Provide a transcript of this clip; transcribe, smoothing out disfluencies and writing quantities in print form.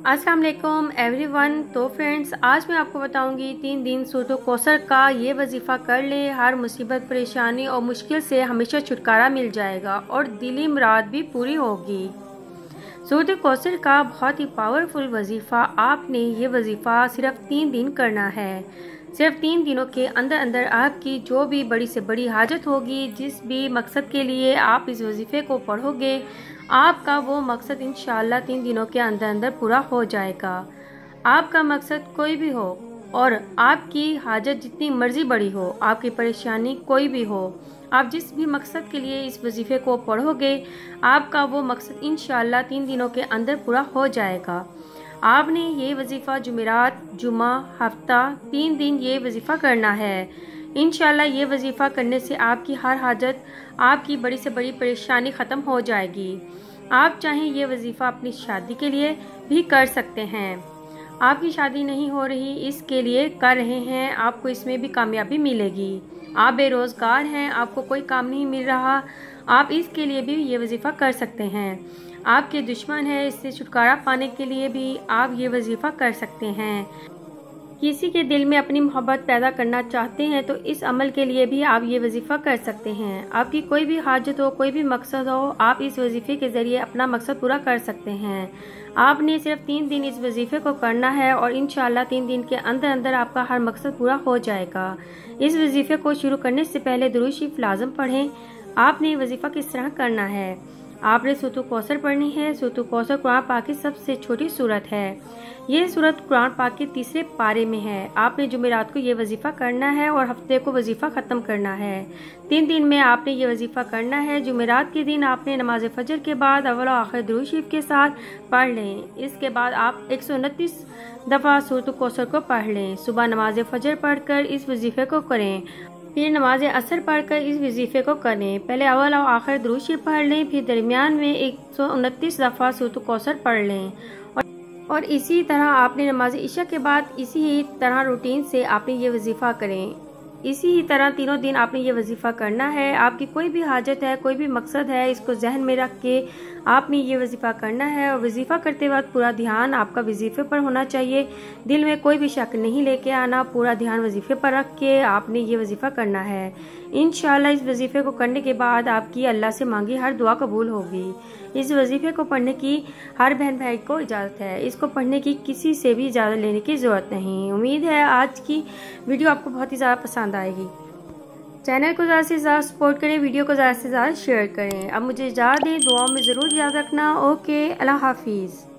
अस्सलाम वालेकुम एवरीवन। तो फ्रेंड्स, आज मैं आपको बताऊंगी 3 दिन सूरत कौसर का ये वजीफ़ा कर ले, हर मुसीबत परेशानी और मुश्किल से हमेशा छुटकारा मिल जाएगा और दिली मुराद भी पूरी होगी। सूरत कौसर का बहुत ही पावरफुल वजीफ़ा, आपने ये वजीफ़ा सिर्फ 3 दिन करना है। सिर्फ 3 दिनों के अंदर अंदर आपकी जो भी बड़ी से बड़ी हाजत होगी, जिस भी मकसद के लिए आप इस वजीफ़े को पढ़ोगे, आपका वो मकसद इंशाअल्लाह 3 दिनों के अंदर अंदर पूरा हो जाएगा। आपका मकसद कोई भी हो और आपकी हाजत जितनी मर्जी बड़ी हो, आपकी परेशानी कोई भी हो, आप जिस भी मकसद के लिए इस वजीफ़े को पढ़ोगे, आपका वो मकसद इंशाअल्लाह 3 दिनों के अंदर पूरा हो जाएगा। आपने ये वजीफ़ा जुमेरात, जुमा, हफ्ता 3 दिन ये वजीफ़ा करना है। इंशाअल्लाह ये वजीफ़ा करने से आपकी हर हाजत, आपकी बड़ी से बड़ी परेशानी ख़त्म हो जाएगी। आप चाहें ये वजीफ़ा अपनी शादी के लिए भी कर सकते हैं। आपकी शादी नहीं हो रही, इसके लिए कर रहे हैं, आपको इसमें भी कामयाबी मिलेगी। आप बेरोज़गार हैं, आपको कोई काम नहीं मिल रहा, आप इसके लिए भी ये वजीफ़ा कर सकते हैं। आपके दुश्मन है, इससे छुटकारा पाने के लिए भी आप ये वजीफ़ा कर सकते हैं। किसी के दिल में अपनी मोहब्बत पैदा करना चाहते हैं तो इस अमल के लिए भी आप ये वजीफ़ा कर सकते हैं। आपकी कोई भी हाजत हो, कोई भी मकसद हो, आप इस वजीफ़े के ज़रिए अपना मकसद पूरा कर सकते हैं। आपने सिर्फ 3 दिन इस वजीफ़े को करना है और इंशाअल्लाह 3 दिन के अंदर अंदर आपका हर मकसद पूरा हो जाएगा। इस वजीफ़े को शुरू करने से पहले दुरूद शरीफ लाज़िम पढ़ें। आपने वजीफ़ा किस तरह करना है? आपने सूरत कौसर पढ़नी है। सूरत कौसर कुरान पाक की सबसे छोटी सूरत है। ये सूरत कुरान पाक के 3रे पारे में है। आपने जुमेरात को ये वजीफ़ा करना है और हफ्ते को वजीफ़ा ख़त्म करना है। 3 दिन में आपने ये वजीफ़ा करना है। जुमेरात के दिन आपने नमाज फजर के बाद अव्वल और आखिर दुरूद शरीफ के साथ पढ़ लें। इसके बाद आप 129 दफ़ा सूरत कौसर को पढ़ लें। सुबह नमाज फजर पढ़कर इस वजीफ़े को करें, फिर नमाज असर पढ़कर इस वजीफ़े को करें। पहले अव्वल और आखिर दुरूद शरीफ पढ़ लें, फिर दरमियान में 129 दफ़ा सूरत कौसर पढ़ लें और इसी तरह आपने नमाज इशा के बाद इसी ही तरह रूटीन से आपने ये वजीफ़ा करें। इसी ही तरह तीनों दिन आपने ये वजीफ़ा करना है। आपकी कोई भी हाजत है, कोई भी मकसद है, इसको जहन में रख के आपने ये वजीफ़ा करना है और वजीफ़ा करते वक्त पूरा ध्यान आपका वजीफ़े पर होना चाहिए। दिल में कोई भी शक नहीं लेके आना, पूरा ध्यान वजीफ़े पर रख के आपने ये वजीफ़ा करना है। इंशाअल्लाह इस वजीफ़े को करने के बाद आपकी अल्लाह से मांगी हर दुआ कबूल होगी। इस वजीफ़े को पढ़ने की हर बहन भाई को इजाज़त है। इसको पढ़ने की किसी से भी इजाज़त लेने की ज़रूरत नहीं। उम्मीद है आज की वीडियो आपको बहुत ही ज़्यादा पसंद आएगी। चैनल को ज़्यादा से ज़्यादा सपोर्ट करें, वीडियो को ज़्यादा से ज़्यादा शेयर करें। अब मुझे इजाज़त दें, दुआओं में ज़रूर याद रखना। ओके, अल्लाह हाफिज़।